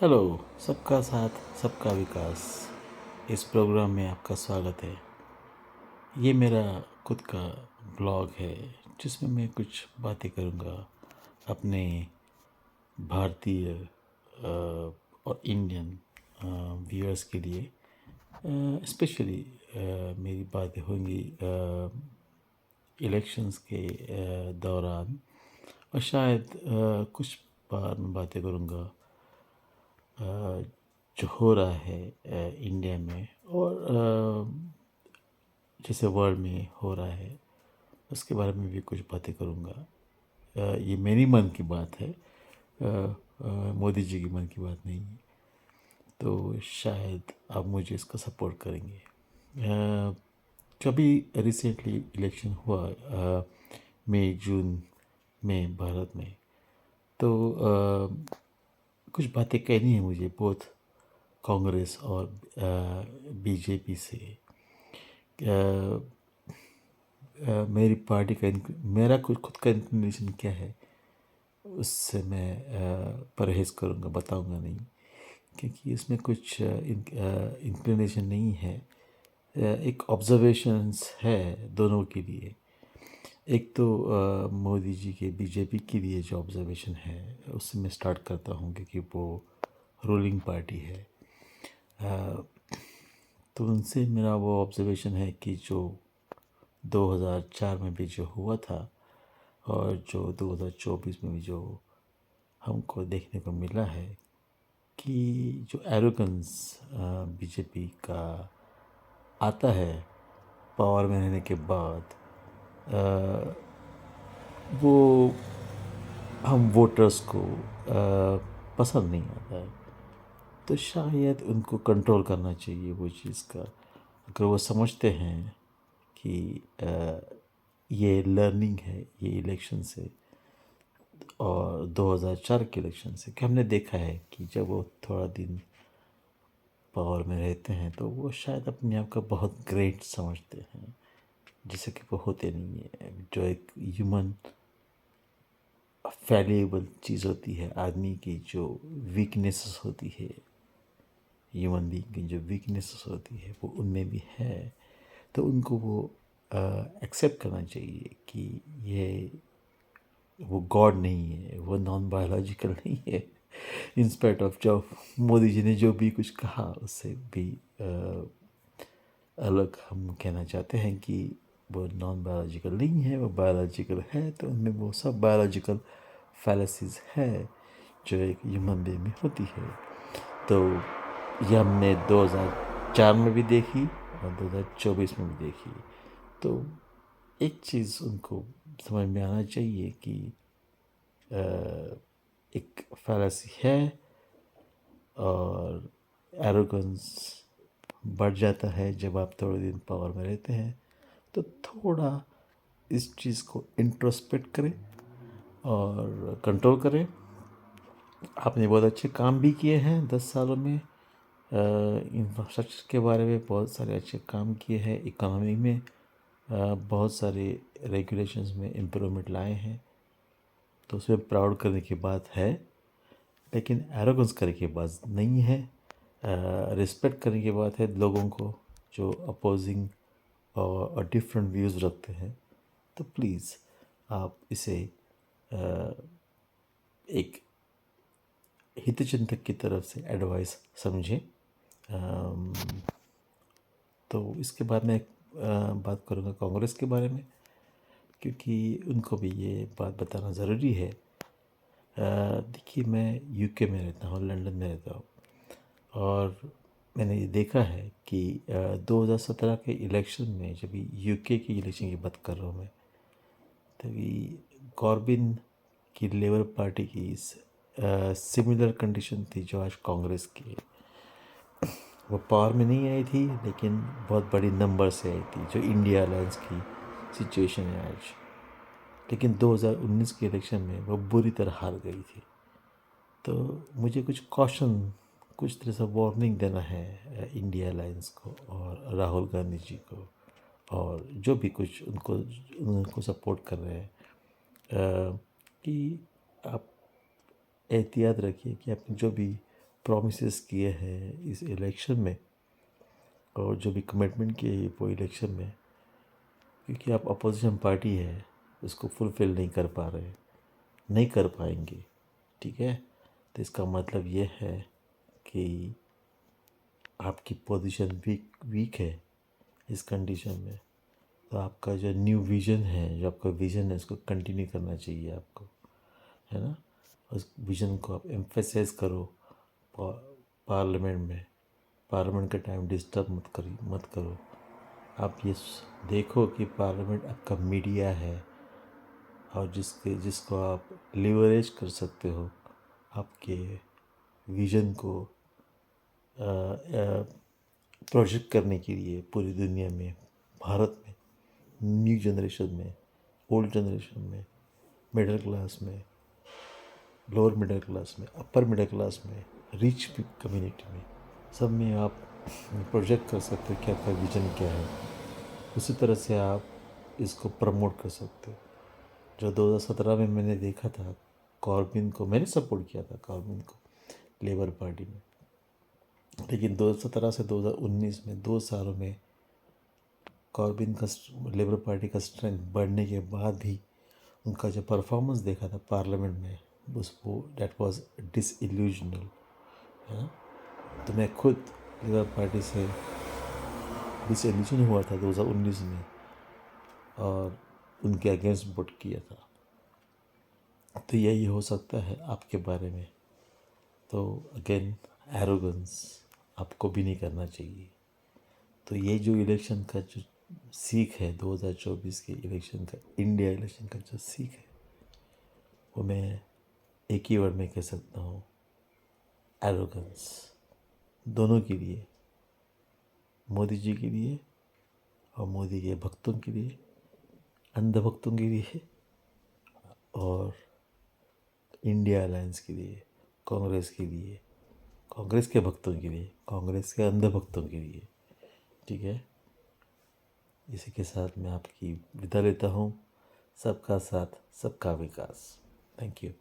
Hello. सबका साथ सबका विकास इस प्रोग्राम में आपका स्वागत है। ये मेरा खुद का ब्लॉग है जिसमें मैं कुछ बातें करूँगा अपने भारतीय और इंडियन व्यूअर्स के लिए। स्पेशली मेरी बातें होंगी इलेक्शंस के दौरान, और शायद कुछ बार मैं बातें करूँगा जो हो रहा है इंडिया में, और जैसे वर्ल्ड में हो रहा है उसके बारे में भी कुछ बातें करूँगा। ये मेरी मन की बात है, मोदी जी की मन की बात नहीं है। तो शायद आप मुझे इसका सपोर्ट करेंगे। जो अभी रिसेंटली इलेक्शन हुआ मई जून में भारत में, तो कुछ बातें कहनी है मुझे बहुत कांग्रेस और बीजेपी से। मेरी पार्टी का मेरा कुछ खुद का इंक्लिनेशन क्या है उससे मैं परहेज़ करूँगा, बताऊँगा नहीं, क्योंकि इसमें कुछ इंक्लिनेशन नहीं है। एक ऑब्जर्वेशंस है दोनों के लिए। एक तो मोदी जी के बीजेपी के लिए जो ऑब्जर्वेशन है उससे मैं स्टार्ट करता हूँ, क्योंकि वो रूलिंग पार्टी है। तो उनसे मेरा वो ऑब्जर्वेशन है कि जो 2004 में भी जो हुआ था और जो 2024 में भी जो हमको देखने को मिला है, कि जो एरोगेंस बीजेपी का आता है पावर में रहने के बाद, वो हम वोटर्स को पसंद नहीं आता है। तो शायद उनको कंट्रोल करना चाहिए वो चीज़ का। अगर वो समझते हैं कि ये लर्निंग है ये इलेक्शन से और 2004 के इलेक्शन से, कि हमने देखा है कि जब वो थोड़ा दिन पावर में रहते हैं तो वो शायद अपने आप का बहुत ग्रेट समझते हैं, जैसे कि वो होते नहीं है। जो एक ह्यूमन फैलिएबल चीज़ होती है, आदमी की जो वीकनेसेस होती है, ह्यूमन बीइंग की जो वीकनेसेस होती है वो उनमें भी है। तो उनको वो एक्सेप्ट करना चाहिए कि ये वो गॉड नहीं है, वो नॉन बायोलॉजिकल नहीं है। इंस्पाइट ऑफ जो मोदी जी ने जो भी कुछ कहा उससे भी अलग हम कहना चाहते हैं कि वो नॉन बायोलॉजिकल नहीं है, वो बायोलॉजिकल है। तो उनमें वो सब बायोलॉजिकल फैलेसीज है जो एक ह्यूमन बीइंग में होती है। तो ये हमने 2004 में भी देखी और 2024 में भी देखी। तो एक चीज़ उनको समझ में आना चाहिए कि एक फैलेसी है और एरोगेंस बढ़ जाता है जब आप थोड़े दिन पावर में रहते हैं। तो थोड़ा इस चीज़ को इंट्रोस्पेक्ट करें और कंट्रोल करें। आपने बहुत अच्छे काम भी किए हैं 10 सालों में। इंफ्रास्ट्रक्चर के बारे में बहुत सारे अच्छे काम किए हैं। इकोनॉमी में बहुत सारे रेगुलेशंस में इम्प्रूवमेंट लाए हैं, तो उसमें प्राउड करने की बात है। लेकिन एरोगेंस करने की बात नहीं है। रिस्पेक्ट करने की बात है लोगों को जो अपोजिंग और डिफरेंट व्यूज़ रखते हैं। तो प्लीज़ आप इसे एक हितचिंतक की तरफ से एडवाइस समझें। तो इसके बाद मैं बात करूँगा कांग्रेस के बारे में, क्योंकि उनको भी ये बात बताना ज़रूरी है। देखिए, मैं यूके में रहता हूँ, लंदन में रहता हूँ, और मैंने ये देखा है कि 2017 के इलेक्शन में, जब यूके की इलेक्शन की बात कर रहा हूँ मैं, तभी कॉर्बिन की लेबर पार्टी की सिमिलर कंडीशन थी जो आज कांग्रेस की। वो पावर में नहीं आई थी लेकिन बहुत बड़ी नंबर से आई थी, जो इंडिया अलायंस की सिचुएशन है आज। लेकिन 2019 के इलेक्शन में वो बुरी तरह हार गई थी। तो मुझे कुछ कॉशन, कुछ तरह से वार्निंग देना है इंडिया अलायंस को और राहुल गांधी जी को और जो भी कुछ उनको सपोर्ट कर रहे हैं, कि आप एहतियात रखिए कि आपने जो भी प्रॉमिसेस किए हैं इस इलेक्शन में और जो भी कमिटमेंट किए हैं वो इलेक्शन में, क्योंकि आप अपोजिशन पार्टी है उसको फुलफ़िल नहीं कर पा रहे, नहीं कर पाएंगे, ठीक है। तो इसका मतलब ये है कि आपकी पोजीशन वीक है इस कंडीशन में। तो आपका जो न्यू विज़न है, जो आपका विज़न है, उसको कंटिन्यू करना चाहिए आपको, है ना। उस विज़न को आप एम्फेसाइज करो पार्लियामेंट में। पार्लियामेंट का टाइम डिस्टर्ब मत करो। आप ये देखो कि पार्लियामेंट आपका मीडिया है और जिसको आप लिवरेज कर सकते हो आपके विज़न को प्रोजेक्ट करने के लिए पूरी दुनिया में, भारत में, न्यू जनरेशन में, ओल्ड जनरेशन में, मिडिल क्लास में, लोअर मिडिल क्लास में, अपर मिडिल क्लास में, रिच कम्युनिटी में, सब में आप प्रोजेक्ट कर सकते हो कि आपका विजन क्या है। उसी तरह से आप इसको प्रमोट कर सकते हो। जो 2017 में मैंने देखा था कॉर्बिन को, मैंने सपोर्ट किया था कॉर्बिन को लेबर पार्टी में, लेकिन 2017 से 2019 में 2 सालों में कॉर्बिन का लेबर पार्टी का स्ट्रेंथ बढ़ने के बाद भी उनका जो परफॉर्मेंस देखा था पार्लियामेंट में, वो डेट वाज डिसइल्यूजनल, है ना। तो मैं खुद लेबर पार्टी से डिसइल्यूजन हुआ था 2019 में और उनके अगेंस्ट वोट किया था। तो यही हो सकता है आपके बारे में। तो अगेन एरोगेंस आपको भी नहीं करना चाहिए। तो ये जो इलेक्शन का जो सीख है 2024 के इलेक्शन का, इंडिया इलेक्शन का जो सीख है, वो मैं एक ही वर्ड में कह सकता हूँ, एरोगेंस। दोनों के लिए, मोदी जी के लिए और मोदी के भक्तों के लिए, अंधभक्तों के लिए और इंडिया अलायंस के लिए, कांग्रेस के लिए, कांग्रेस के भक्तों के लिए, कांग्रेस के अंधभक्तों के लिए, ठीक है। इसी के साथ मैं आपकी विदा लेता हूँ। सबका साथ सबका विकास। Thank you.